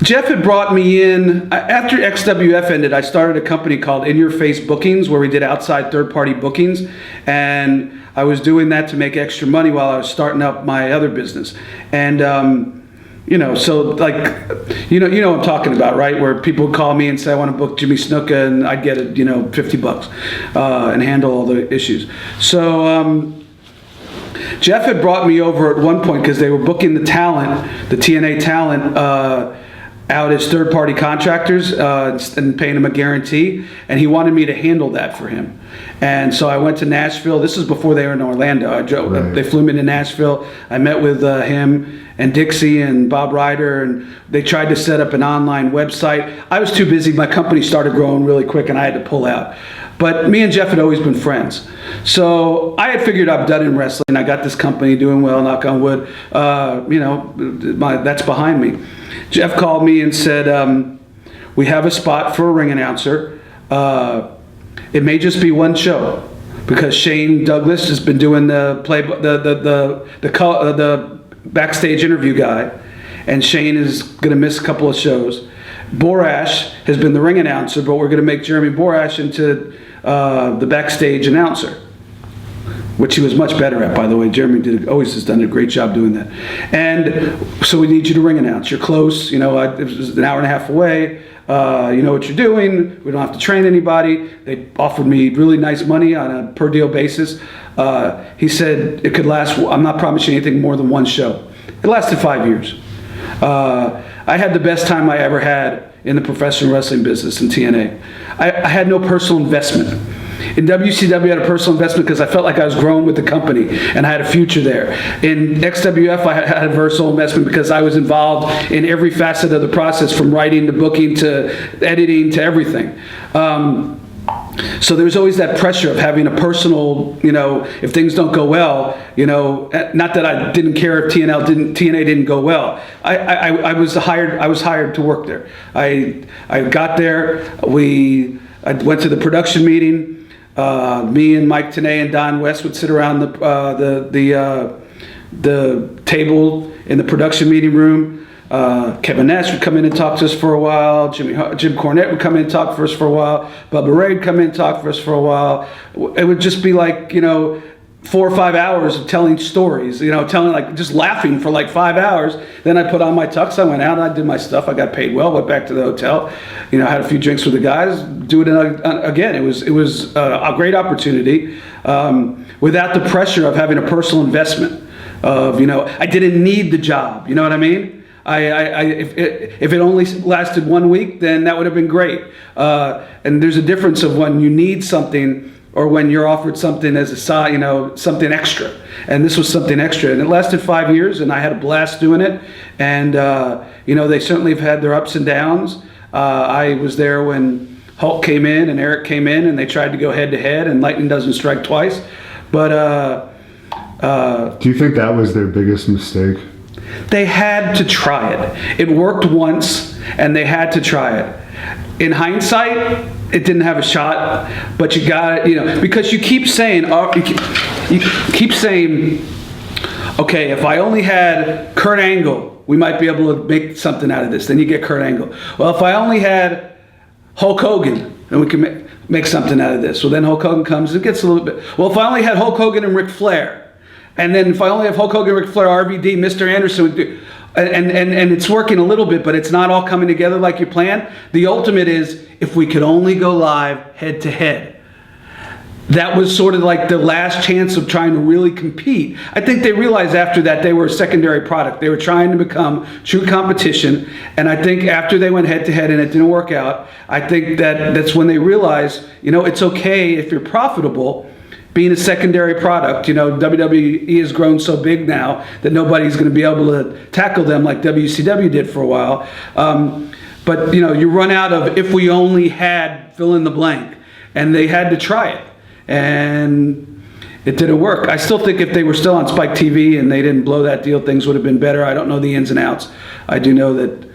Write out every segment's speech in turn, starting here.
Jeff had brought me in after XWF ended. I started a company called In Your Face Bookings, where we did outside third-party bookings, and I was doing that to make extra money while I was starting up my other business. And so like, you know what I'm talking about, right? Where people would call me and say, I want to book Jimmy Snuka, and I'd get it, $50 and handle all the issues. So Jeff had brought me over at one point because they were booking the TNA talent, out as third-party contractors and paying them a guarantee, and he wanted me to handle that for him. And so I went to Nashville. This is before they were in Orlando. They flew me to Nashville. I met with him and Dixie and Bob Ryder, and they tried to set up an online website. I was too busy. My company started growing really quick, and I had to pull out. But me and Jeff had always been friends. So I had figured I'm done in wrestling. I got this company doing well, knock on wood. That's behind me. Jeff called me and said, we have a spot for a ring announcer. It may just be one show because Shane Douglas has been doing the backstage interview guy, and Shane is going to miss a couple of shows. Borash has been the ring announcer, but we're going to make Jeremy Borash into the backstage announcer, which he was much better at, by the way. Jeremy always has done a great job doing that. And so we need you to ring announce. You're close. It was an hour and a half away. You know what you're doing. We don't have to train anybody. They offered me really nice money on a per deal basis. He said it could last. I'm not promising anything more than one show. It lasted 5 years. I had the best time I ever had in the professional wrestling business in TNA. I had no personal investment. In WCW, I had a personal investment because I felt like I was growing with the company and I had a future there. In XWF, I had a personal investment because I was involved in every facet of the process, from writing to booking to editing to everything. So there's always that pressure of having a personal, if things don't go well, not that I didn't care if TNA didn't go well. I was hired to work there. I got there. I went to the production meeting. Me and Mike Tenay and Don West would sit around the table in the production meeting room. Kevin Nash would come in and talk to us for a while. Jim Cornette would come in and talk for us for a while. Bubba Ray would come in and talk for us for a while. It would just be like, 4 or 5 hours of telling stories, just laughing for like 5 hours. Then I put on my tux, I went out, I did my stuff, I got paid well, went back to the hotel, had a few drinks with the guys, do it again. It was a great opportunity without the pressure of having a personal investment of, I didn't need the job, you know what I mean? If it only lasted 1 week, then that would have been great. And there's a difference of when you need something or when you're offered something as a side, something extra. And this was something extra. And it lasted 5 years, and I had a blast doing it. And, they certainly have had their ups and downs. I was there when Hulk came in and Eric came in, and they tried to go head-to-head, and lightning doesn't strike twice. But do you think that was their biggest mistake? They had to try it. It worked once, and they had to try it. In hindsight, it didn't have a shot, but you got it, because you keep saying, you keep saying, okay, if I only had Kurt Angle, we might be able to make something out of this. Then you get Kurt Angle. Well, if I only had Hulk Hogan, then we can make something out of this. Well, then Hulk Hogan comes, it gets a little bit. Well, if I only had Hulk Hogan and Ric Flair, and then if I only have Hulk Hogan, Ric Flair, RVD, Mr. Anderson would do. And it's working a little bit, but it's not all coming together like you planned. The ultimate is, if we could only go live head to head. That was sort of like the last chance of trying to really compete. I think they realized after that they were a secondary product. They were trying to become true competition. And I think after they went head to head and it didn't work out, I think that's when they realized, it's okay if you're profitable being a secondary product. WWE has grown so big now that nobody's going to be able to tackle them like WCW did for a while. But you run out of, if we only had fill in the blank, and they had to try it, and it didn't work. I still think if they were still on Spike TV and they didn't blow that deal, things would have been better. I don't know the ins and outs. I do know that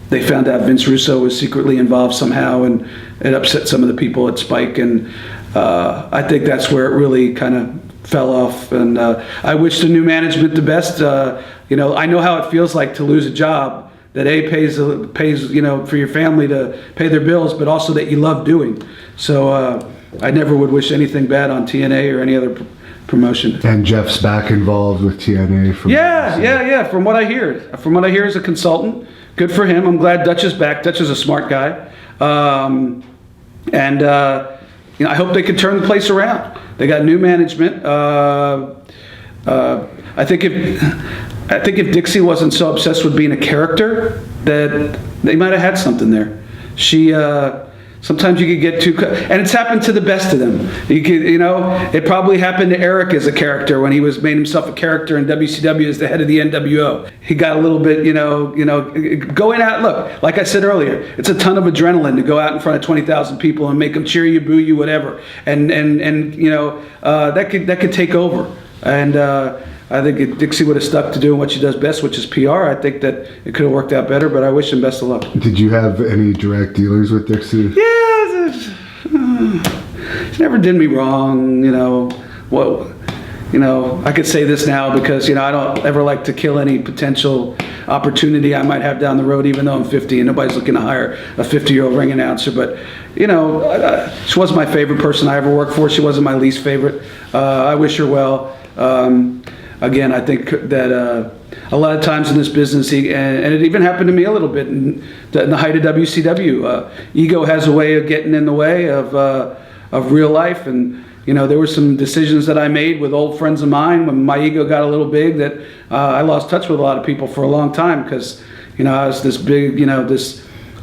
they found out Vince Russo was secretly involved somehow, and it upset some of the people at Spike, and I think that's where it really kind of fell off. And I wish the new management the best. I know how it feels like to lose a job that pays for your family to pay their bills, but also that you love doing. So I never would wish anything bad on TNA or any other promotion. And Jeff's back involved with TNA. Yeah. From what I hear as a consultant, good for him. I'm glad Dutch is back. Dutch is a smart guy. I hope they can turn the place around. They got new management. I think if Dixie wasn't so obsessed with being a character, that they might have had something there. Sometimes you could get too, and it's happened to the best of them. It probably happened to Eric as a character when he made himself a character in WCW as the head of the NWO. He got a little bit, going out. Look, like I said earlier, it's a ton of adrenaline to go out in front of 20,000 people and make them cheer you, boo you, whatever, and that could take over. And I think if Dixie would have stuck to doing what she does best, which is PR, I think that it could have worked out better, but I wish him best of luck. Did you have any direct dealings with Dixie? Yeah, she never did me wrong, I could say this now because, I don't ever like to kill any potential opportunity I might have down the road, even though I'm 50 and nobody's looking to hire a 50-year-old ring announcer. But, she wasn't my favorite person I ever worked for. She wasn't my least favorite. I wish her well. Again, I think that a lot of times in this business, and it even happened to me a little bit in the height of WCW, ego has a way of getting in the way of real life. And, there were some decisions that I made with old friends of mine when my ego got a little big that I lost touch with a lot of people for a long time because, I was this big,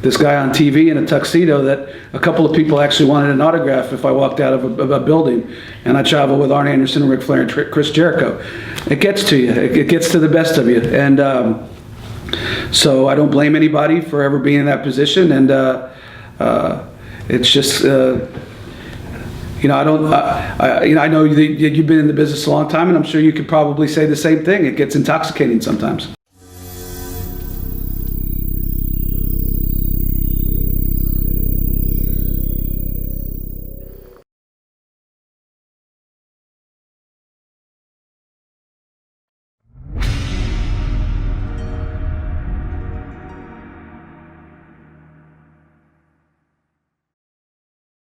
this guy on TV in a tuxedo that a couple of people actually wanted an autograph if I walked out of a building. And I traveled with Arn Anderson, Ric Flair, and Chris Jericho. It gets to you. It gets to the best of you. And so I don't blame anybody for ever being in that position. And it's just, I know that you've been in the business a long time, and I'm sure you could probably say the same thing. It gets intoxicating sometimes.